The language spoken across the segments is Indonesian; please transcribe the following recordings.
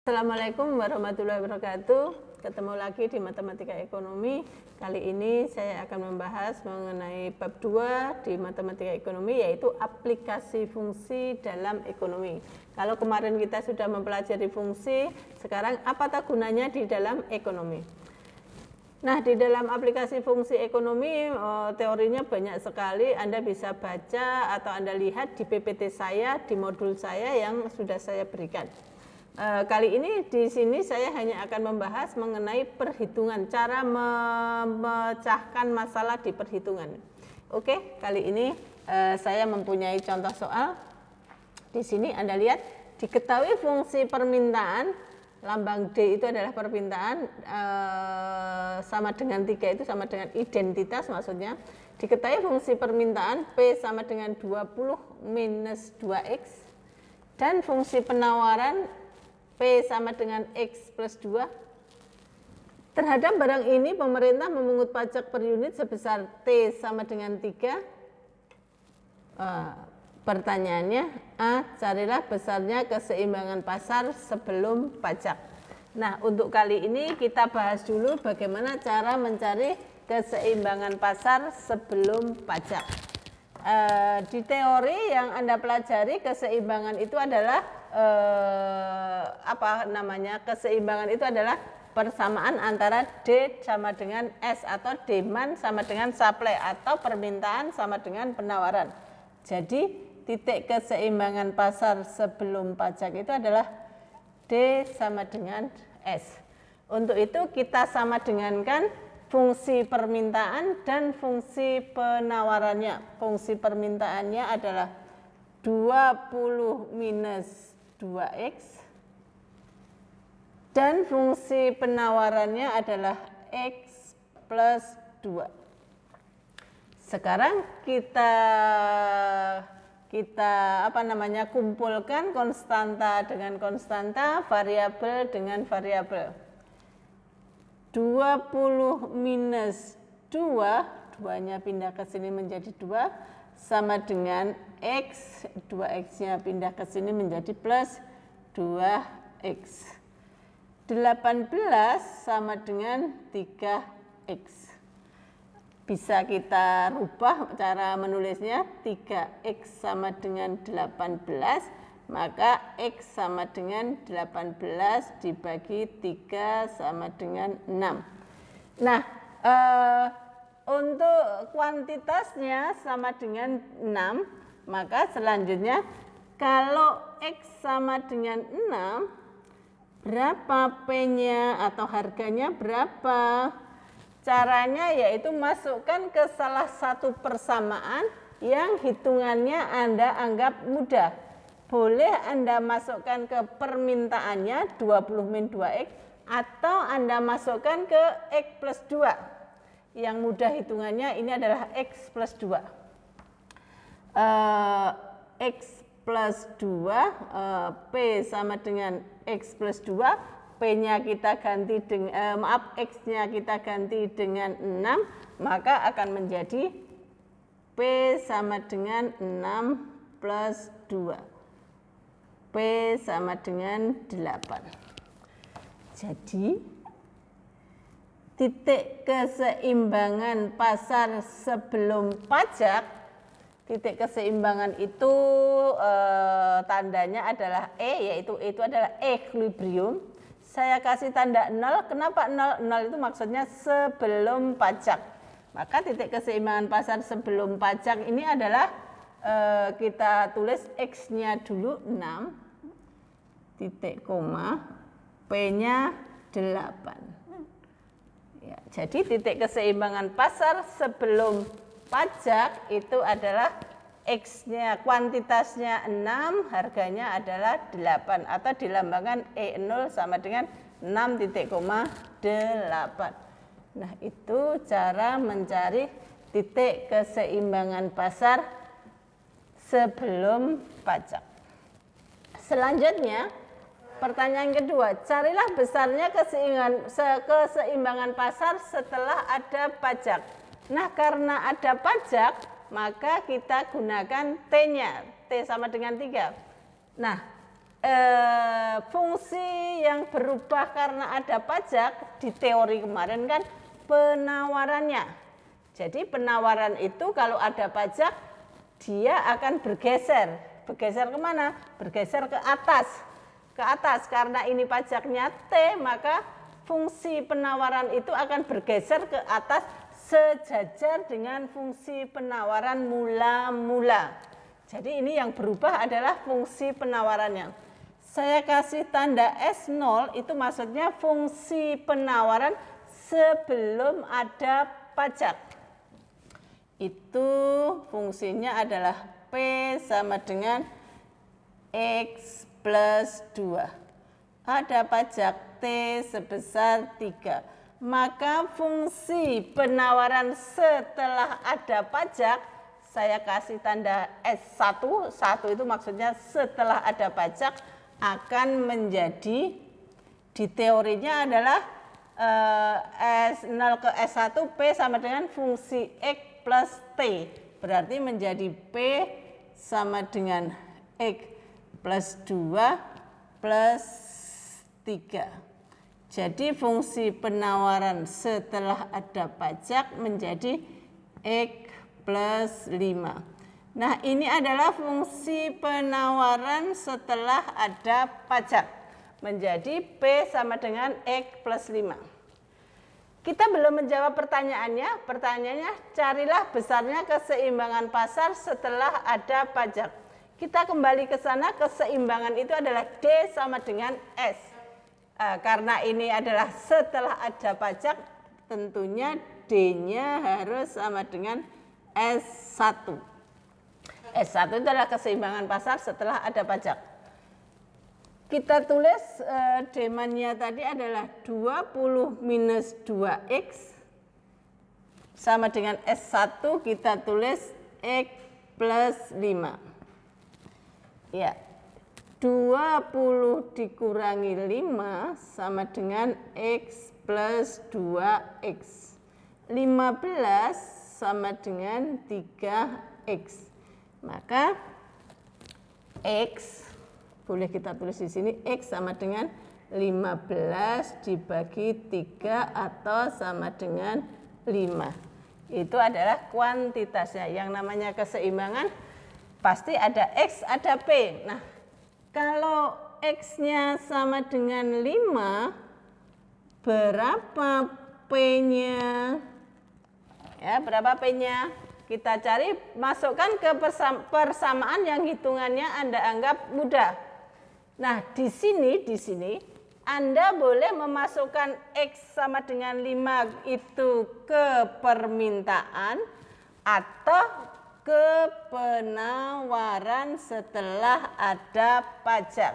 Assalamualaikum warahmatullahi wabarakatuh. Ketemu lagi di Matematika Ekonomi. Kali ini saya akan membahas mengenai bab 2 di Matematika Ekonomi, yaitu aplikasi fungsi dalam ekonomi. Kalau kemarin kita sudah mempelajari fungsi, sekarang apakah gunanya di dalam ekonomi? Nah, di dalam aplikasi fungsi ekonomi, teorinya banyak sekali. Anda bisa baca atau Anda lihat di PPT saya, di modul saya yang sudah saya berikan. Kali ini di sini saya hanya akan membahas mengenai perhitungan, cara memecahkan masalah di perhitungan. Oke, kali ini saya mempunyai contoh soal. Di sini Anda lihat, diketahui fungsi permintaan, lambang D itu adalah permintaan, sama dengan 3 itu sama dengan identitas maksudnya. Diketahui fungsi permintaan P sama dengan 20 minus 2X dan fungsi penawaran P sama dengan X plus 2. Terhadap barang ini pemerintah memungut pajak per unit sebesar T sama dengan 3. Pertanyaannya, A, carilah besarnya keseimbangan pasar sebelum pajak. Nah, untuk kali ini kita bahas dulu bagaimana cara mencari keseimbangan pasar sebelum pajak. Di teori yang Anda pelajari, keseimbangan itu adalah keseimbangan itu adalah persamaan antara D sama dengan S, atau demand sama dengan supply, atau permintaan sama dengan penawaran. Jadi titik keseimbangan pasar sebelum pajak itu adalah D sama dengan S. Untuk itu kita sama dengankan fungsi permintaan dan fungsi penawarannya. Fungsi permintaannya adalah 20 minus 2X dan fungsi penawarannya adalah X plus 2. Sekarang kita kumpulkan konstanta dengan konstanta, variabel dengan variabel. 20 minus 2, 2-nya pindah ke sini menjadi 2, sama dengan X, 2X-nya pindah ke sini menjadi plus 2X. 18 sama dengan 3X. Bisa kita rubah cara menulisnya, 3X sama dengan 18, maka X sama dengan 18 dibagi 3 sama dengan 6. Nah, untuk kuantitasnya sama dengan 6, maka selanjutnya kalau X sama dengan 6, berapa P-nya atau harganya berapa? Caranya yaitu masukkan ke salah satu persamaan yang hitungannya Anda anggap mudah. Boleh Anda masukkan ke permintaannya 20 min 2X, atau Anda masukkan ke X plus 2. Yang mudah hitungannya ini adalah X plus 2. X plus 2, P sama dengan X plus 2, P-nya kita ganti dengan, X-nya kita ganti dengan 6, maka akan menjadi P sama dengan 6 plus 2. P sama dengan 8. Jadi titik keseimbangan pasar sebelum pajak, titik keseimbangan itu tandanya adalah E, yaitu E itu adalah equilibrium. Saya kasih tanda 0, kenapa 0? 0 itu maksudnya sebelum pajak. Maka titik keseimbangan pasar sebelum pajak ini adalah kita tulis X-nya dulu 6, titik koma, P-nya 8. Ya, jadi titik keseimbangan pasar sebelum pajak itu adalah X-nya, kuantitasnya 6, harganya adalah 8, atau dilambangkan E0 sama dengan 6,8. Nah, itu cara mencari titik keseimbangan pasar sebelum pajak. Selanjutnya, pertanyaan kedua, carilah besarnya keseimbangan pasar setelah ada pajak. Nah, karena ada pajak, maka kita gunakan T-nya, T sama dengan 3. Nah, fungsi yang berubah karena ada pajak di teori kemarin kan penawarannya. Jadi penawaran itu kalau ada pajak dia akan bergeser. Bergeser kemana? Bergeser ke atas. Ke atas karena ini pajaknya T, maka fungsi penawaran itu akan bergeser ke atas sejajar dengan fungsi penawaran mula-mula. Jadi ini yang berubah adalah fungsi penawarannya. Saya kasih tanda S0 itu maksudnya fungsi penawaran sebelum ada pajak. Itu fungsinya adalah P sama dengan X plus 2. Ada pajak T sebesar 3. Maka fungsi penawaran setelah ada pajak, saya kasih tanda S1. 1 itu maksudnya setelah ada pajak, akan menjadi di teorinya adalah S0 ke S1 P sama dengan fungsi X plus T. Berarti menjadi P sama dengan X plus 2 plus 3. Jadi fungsi penawaran setelah ada pajak menjadi X plus 5. Nah, ini adalah fungsi penawaran setelah ada pajak. Menjadi P sama dengan X plus 5. Kita belum menjawab pertanyaannya. Pertanyaannya, carilah besarnya keseimbangan pasar setelah ada pajak. Kita kembali ke sana, keseimbangan itu adalah D sama dengan S. Karena ini adalah setelah ada pajak, tentunya D-nya harus sama dengan S1. S1 itu adalah keseimbangan pasar setelah ada pajak. Kita tulis demand-nya tadi adalah 20 minus 2X sama dengan S1, kita tulis X plus 5. Ya, 20 dikurangi 5 sama dengan X plus 2X. 15 sama dengan 3X. Maka X, boleh kita tulis di sini, X sama dengan 15 dibagi 3 atau sama dengan 5. Itu adalah kuantitasnya. Yang namanya keseimbangan pasti ada X, ada P. Nah, kalau X-nya sama dengan 5, berapa P-nya? Ya, berapa P-nya? Kita cari, masukkan ke persamaan yang hitungannya Anda anggap mudah. Nah, di sini Anda boleh memasukkan X sama dengan 5 itu ke permintaan atau ke penawaran setelah ada pajak.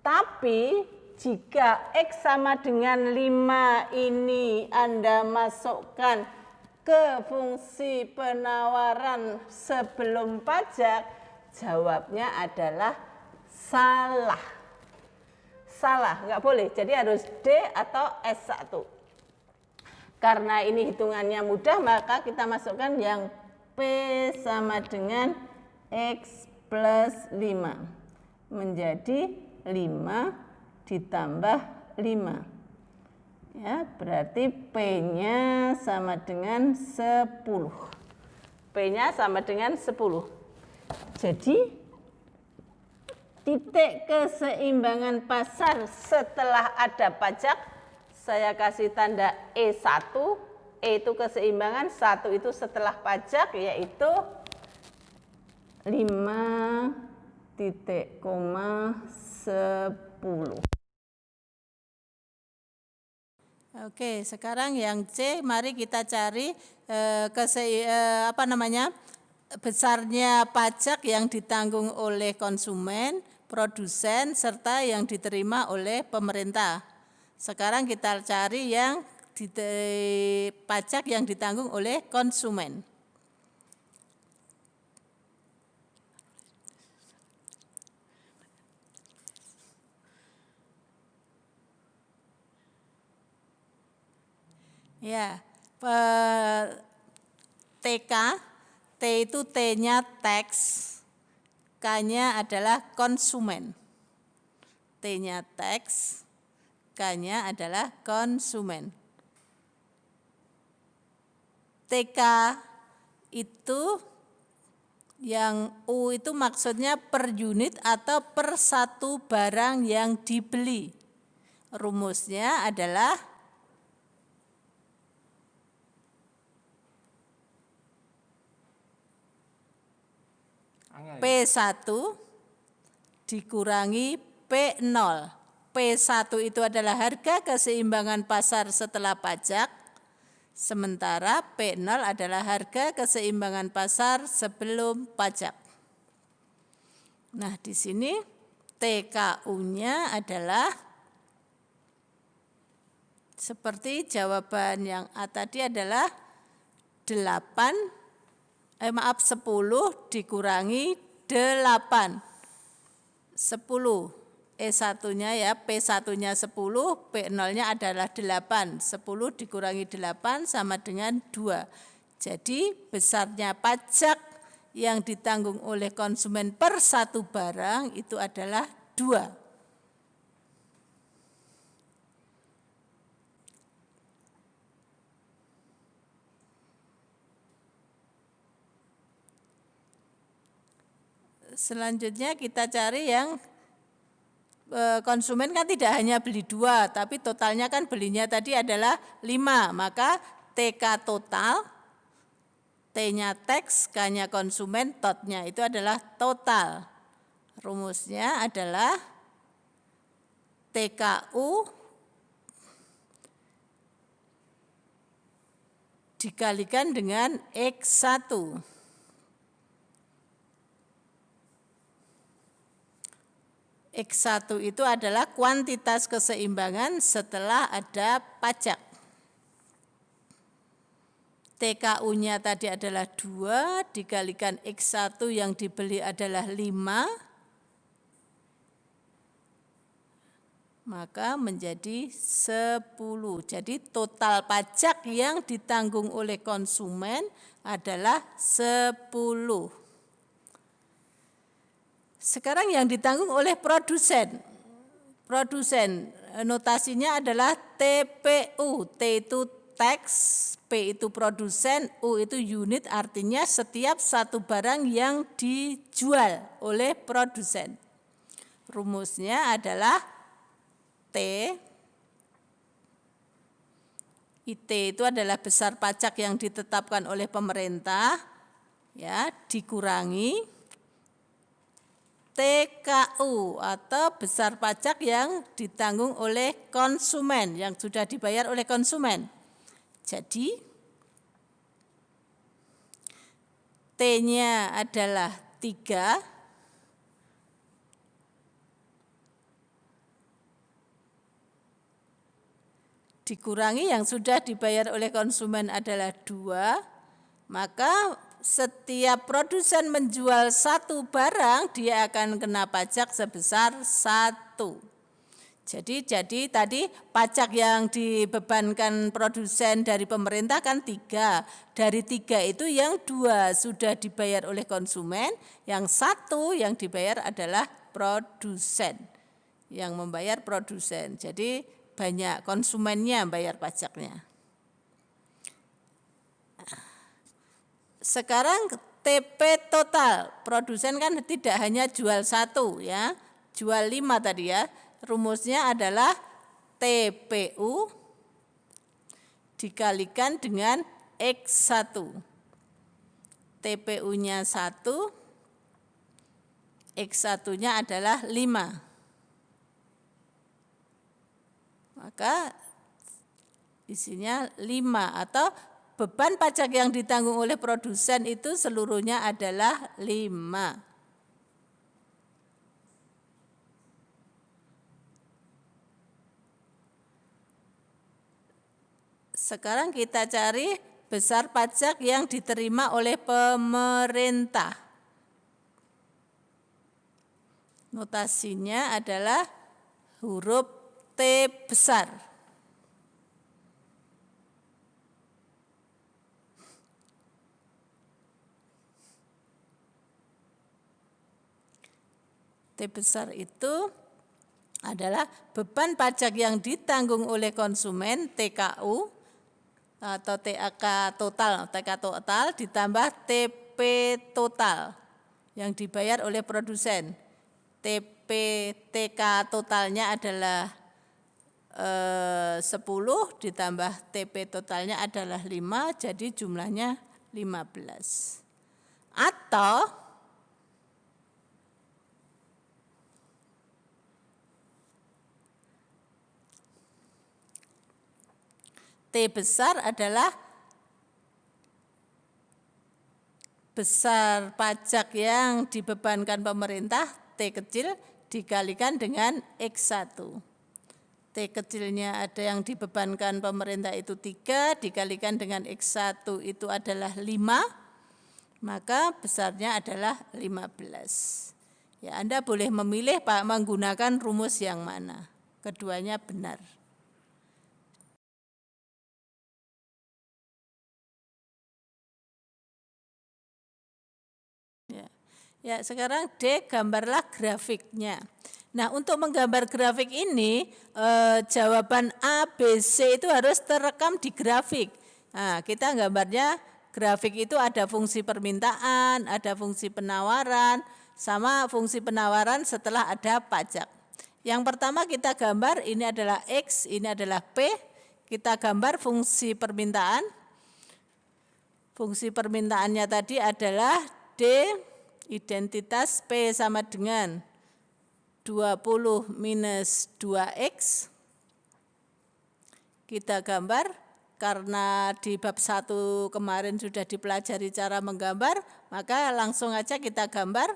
Tapi jika X sama dengan 5 ini Anda masukkan ke fungsi penawaran sebelum pajak, jawabnya adalah salah. Salah, nggak boleh. Jadi harus D atau S1. Karena ini hitungannya mudah, maka kita masukkan yang P sama dengan X plus 5. Menjadi 5 ditambah 5. Ya, berarti P-nya sama dengan 10. P-nya sama dengan 10. Jadi, titik keseimbangan pasar setelah ada pajak, saya kasih tanda E1. E itu keseimbangan, 1 itu setelah pajak, yaitu 5,10. Oke, sekarang yang C, mari kita cari besarnya pajak yang ditanggung oleh konsumen, produsen, serta yang diterima oleh pemerintah. Sekarang kita cari yang pajak yang ditanggung oleh konsumen. Ya, TK, T itu T-nya tax, K-nya adalah konsumen. T-nya tax, K-nya adalah konsumen. TK itu yang U itu maksudnya per unit atau per satu barang yang dibeli. Rumusnya adalah P1 dikurangi P0. P1 itu adalah harga keseimbangan pasar setelah pajak, sementara P0 adalah harga keseimbangan pasar sebelum pajak. Nah, di sini TKU-nya adalah seperti jawaban yang A tadi adalah 10 dikurangi 8. 10. E1-nya ya, P1-nya 10, P0-nya adalah 8. 10 dikurangi 8 sama dengan 2. Jadi besarnya pajak yang ditanggung oleh konsumen per satu barang itu adalah 2. Selanjutnya kita cari yang konsumen kan tidak hanya beli 2, tapi totalnya kan belinya tadi adalah 5. Maka TK total, T-nya tax, K-nya konsumen, tot-nya itu adalah total. Rumusnya adalah TKU dikalikan dengan X1. X1 itu adalah kuantitas keseimbangan setelah ada pajak. TKU-nya tadi adalah 2, dikalikan X1 yang dibeli adalah 5, maka menjadi 10. Jadi total pajak yang ditanggung oleh konsumen adalah 10. Sekarang yang ditanggung oleh produsen. Produsen notasinya adalah TPU. T itu tax, P itu produsen, U itu unit, artinya setiap satu barang yang dijual oleh produsen. Rumusnya adalah T. IT itu adalah besar pajak yang ditetapkan oleh pemerintah, ya, dikurangi TKU atau besar pajak yang ditanggung oleh konsumen, yang sudah dibayar oleh konsumen. Jadi T-nya adalah 3, dikurangi yang sudah dibayar oleh konsumen adalah 2, maka setiap produsen menjual satu barang, dia akan kena pajak sebesar 1. Jadi tadi pajak yang dibebankan produsen dari pemerintah kan 3. Dari 3 itu yang 2 sudah dibayar oleh konsumen, yang 1 yang dibayar adalah produsen. Yang membayar produsen. Jadi banyak konsumennya bayar pajaknya. Sekarang TP total, produsen kan tidak hanya jual 1 ya, jual 5 tadi ya. Rumusnya adalah TPU dikalikan dengan X1. TPU-nya 1, X1-nya adalah 5. Maka isinya 5 atau beban pajak yang ditanggung oleh produsen itu seluruhnya adalah 5. Sekarang kita cari besar pajak yang diterima oleh pemerintah. Notasinya adalah huruf T besar. T besar itu adalah beban pajak yang ditanggung oleh konsumen TKU atau TK total ditambah TP total yang dibayar oleh produsen. TK totalnya adalah 10 ditambah TP totalnya adalah 5, jadi jumlahnya 15. Atau T besar adalah besar pajak yang dibebankan pemerintah, T kecil dikalikan dengan X1. T kecilnya ada yang dibebankan pemerintah itu 3, dikalikan dengan X1 itu adalah 5, maka besarnya adalah 15. Ya, Anda boleh memilih Pak menggunakan rumus yang mana. Keduanya benar. Ya, sekarang D, gambarlah grafiknya. Nah, untuk menggambar grafik ini, jawaban A, B, C itu harus terekam di grafik. Nah, kita gambarnya grafik itu ada fungsi permintaan, ada fungsi penawaran, sama fungsi penawaran setelah ada pajak. Yang pertama kita gambar, ini adalah X, ini adalah P. Kita gambar fungsi permintaan. Fungsi permintaannya tadi adalah D, identitas P sama dengan 20 minus 2X. Kita gambar, karena di bab 1 kemarin sudah dipelajari cara menggambar, maka langsung aja kita gambar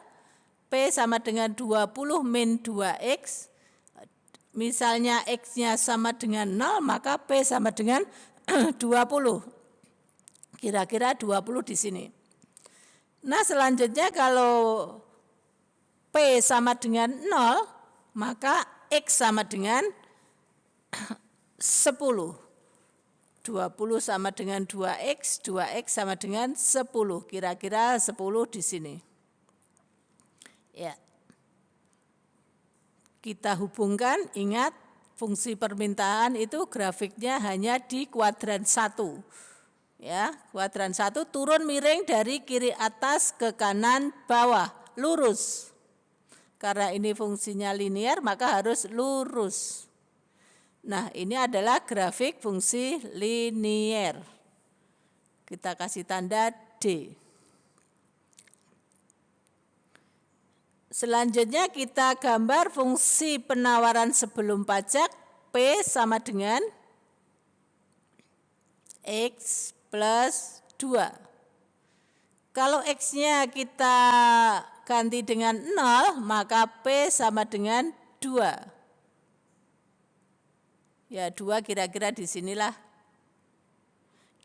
P sama dengan 20 min 2X. Misalnya X-nya sama dengan 0, maka P sama dengan 20. Kira-kira 20 di sini. Nah, selanjutnya kalau P sama dengan 0, maka X sama dengan 10. 20 sama dengan 2X, 2X sama dengan 10. Kira-kira 10 di sini. Ya. Kita hubungkan, ingat fungsi permintaan itu grafiknya hanya di kuadran 1. Ya, kuadran 1 turun miring dari kiri atas ke kanan bawah, lurus. Karena ini fungsinya linear, maka harus lurus. Nah, ini adalah grafik fungsi linear. Kita kasih tanda D. Selanjutnya kita gambar fungsi penawaran sebelum pajak, P sama dengan X plus 2. Kalau X-nya kita ganti dengan 0, maka P sama dengan 2. Ya, 2 kira-kira di sinilah.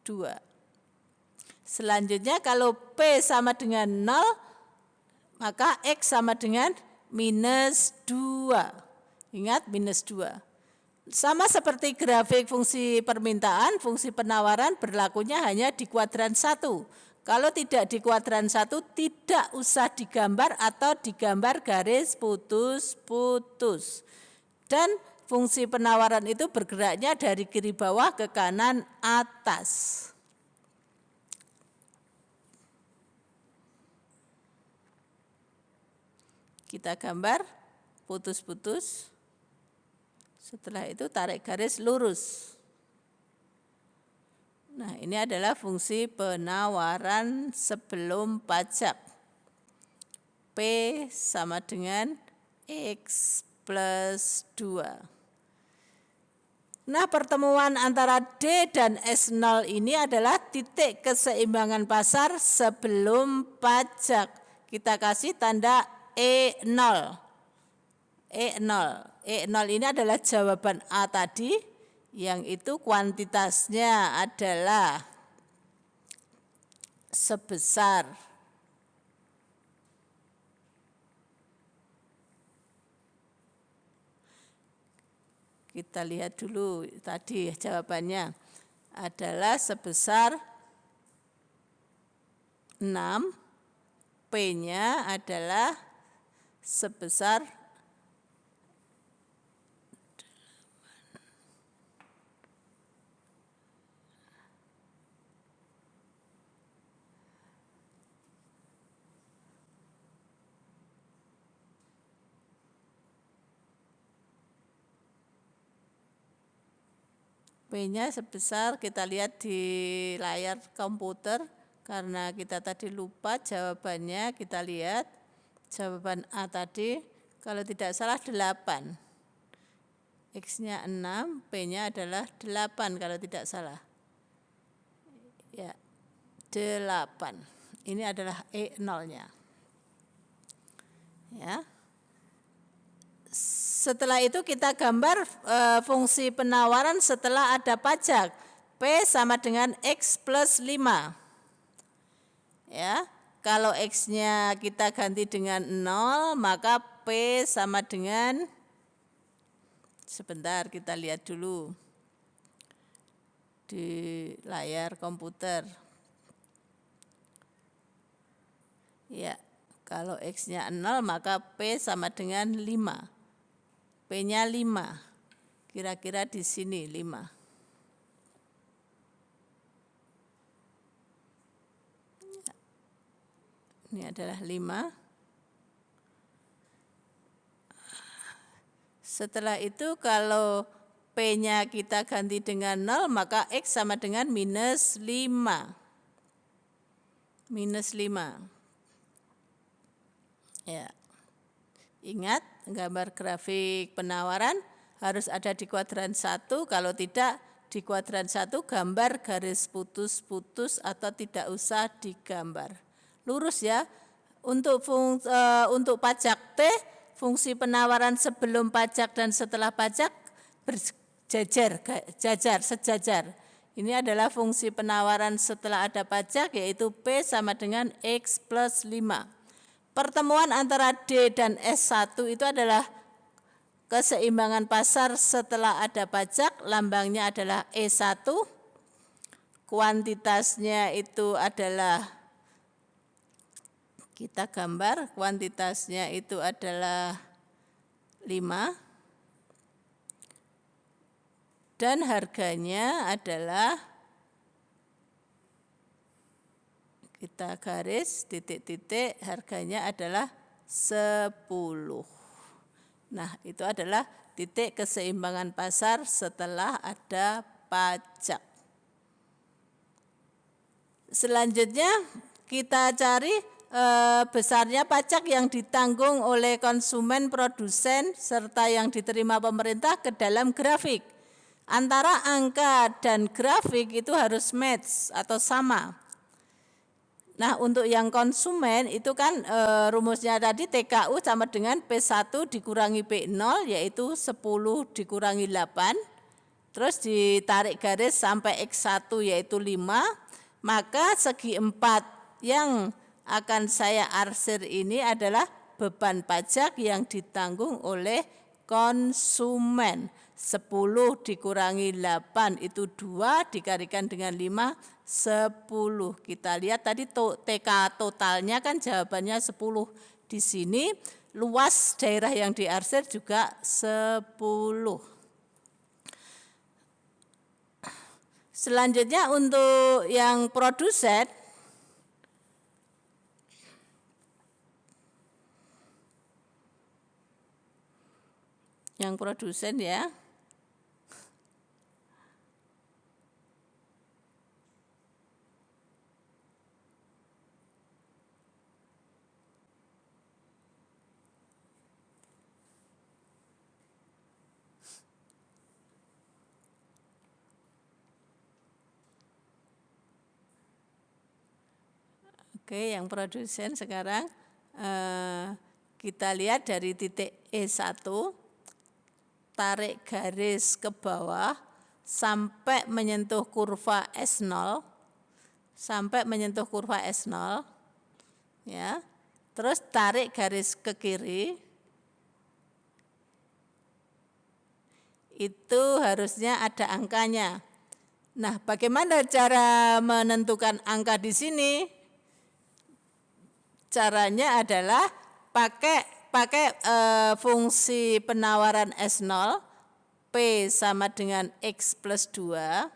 2. Selanjutnya kalau P sama dengan 0, maka X sama dengan minus 2. Ingat minus 2. Sama seperti grafik fungsi permintaan, fungsi penawaran berlakunya hanya di kuadran 1. Kalau tidak di kuadran 1, tidak usah digambar atau digambar garis putus-putus. Dan fungsi penawaran itu bergeraknya dari kiri bawah ke kanan atas. Kita gambar putus-putus. Setelah itu tarik garis lurus. Nah, ini adalah fungsi penawaran sebelum pajak. P sama dengan X plus 2. Nah, pertemuan antara D dan S0 ini adalah titik keseimbangan pasar sebelum pajak. Kita kasih tanda E0. E0 ini adalah jawaban A tadi, yang itu kuantitasnya adalah sebesar kita lihat dulu tadi jawabannya adalah sebesar 6, P-nya adalah sebesar P-nya sebesar, kita lihat di layar komputer, karena kita tadi lupa jawabannya, kita lihat jawaban A tadi, kalau tidak salah 8. X-nya 6, P-nya adalah 8 kalau tidak salah. Ya, 8. Ini adalah E0-nya. Ya. Setelah itu kita gambar fungsi penawaran setelah ada pajak. P sama dengan X plus 5. Ya, kalau X-nya kita ganti dengan 0, maka P sama dengan, sebentar kita lihat dulu di layar komputer. Ya, kalau X-nya 0, maka P sama dengan 5. P-nya 5, kira-kira di sini 5. Ini adalah 5. Setelah itu kalau P-nya kita ganti dengan 0, maka X sama dengan minus 5. Minus 5. Ya. Ingat, gambar grafik penawaran harus ada di kuadran 1, kalau tidak di kuadran 1 gambar garis putus-putus atau tidak usah digambar. Lurus ya. Untuk pajak T, fungsi penawaran sebelum pajak dan setelah pajak sejajar. Ini adalah fungsi penawaran setelah ada pajak, yaitu P sama dengan X plus 5. Pertemuan antara D dan S1 itu adalah keseimbangan pasar setelah ada pajak, lambangnya adalah E1, kuantitasnya itu adalah, kita gambar, kuantitasnya itu adalah 5, dan harganya adalah, kita garis titik-titik, harganya adalah 10. Nah, itu adalah titik keseimbangan pasar setelah ada pajak. Selanjutnya kita cari besarnya pajak yang ditanggung oleh konsumen, produsen, serta yang diterima pemerintah ke dalam grafik. Antara angka dan grafik itu harus match atau sama. Nah, untuk yang konsumen itu kan rumusnya tadi TKU sama dengan P1 dikurangi P0, yaitu 10 dikurangi 8. Terus ditarik garis sampai X1 yaitu 5. Maka segi 4 yang akan saya arsir ini adalah beban pajak yang ditanggung oleh konsumen. 10 dikurangi 8 itu 2, dikalikan dengan 5, 10. Kita lihat tadi TK totalnya kan jawabannya 10. Di sini luas daerah yang diarsir juga 10. Selanjutnya untuk yang produsen, ya. Oke, yang produsen sekarang kita lihat dari titik E1, tarik garis ke bawah sampai menyentuh kurva S0, ya. Terus tarik garis ke kiri, itu harusnya ada angkanya. Nah, bagaimana cara menentukan angka di sini? Caranya adalah pakai fungsi penawaran S0, P sama dengan X plus 2,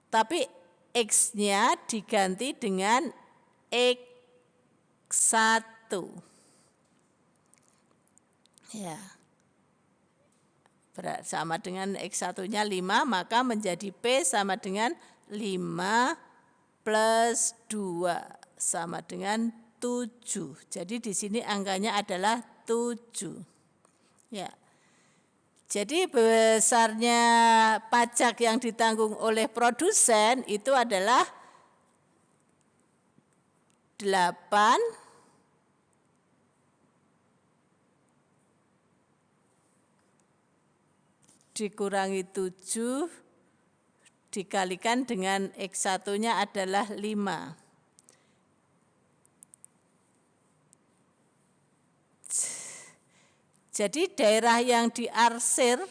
tapi X-nya diganti dengan X1. Ya. sama dengan X1-nya 5, maka menjadi P sama dengan 5 plus 2 sama dengan 7. Jadi di sini angkanya adalah 7. Ya. Jadi besarnya pajak yang ditanggung oleh produsen itu adalah 8 dikurangi 7 dikalikan dengan X1-nya adalah 5. Jadi daerah yang diarsir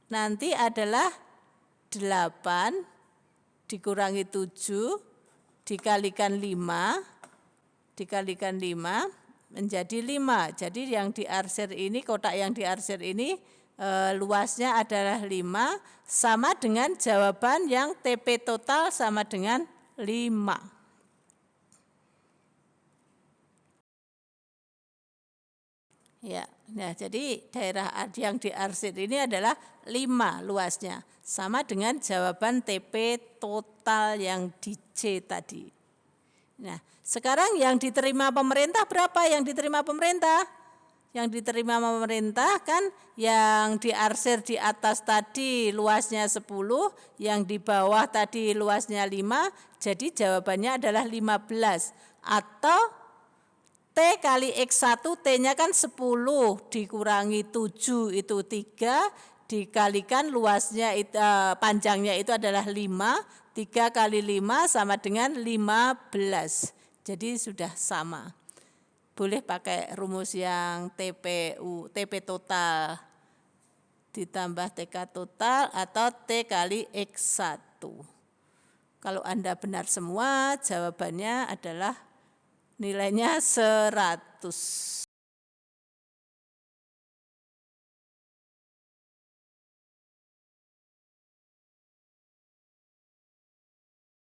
nanti adalah 8 dikurangi 7 dikalikan 5 menjadi 5. Jadi yang diarsir ini, kotak yang diarsir ini luasnya adalah 5 sama dengan jawaban yang TP total sama dengan 5. Ya, nah jadi daerah yang diarsir ini adalah 5 luasnya, sama dengan jawaban TP total yang di C tadi. Nah, sekarang yang diterima pemerintah berapa? Yang diterima pemerintah? Yang diterima pemerintah kan yang diarsir di atas tadi luasnya 10, yang di bawah tadi luasnya 5, jadi jawabannya adalah 15 atau T kali X1, T-nya kan 10 dikurangi 7 itu 3, dikalikan luasnya panjangnya itu adalah 5, 3 kali 5 sama dengan 15. Jadi sudah sama. Boleh pakai rumus yang TP total ditambah TK total atau T kali X1. Kalau Anda benar semua, jawabannya adalah nilainya 100.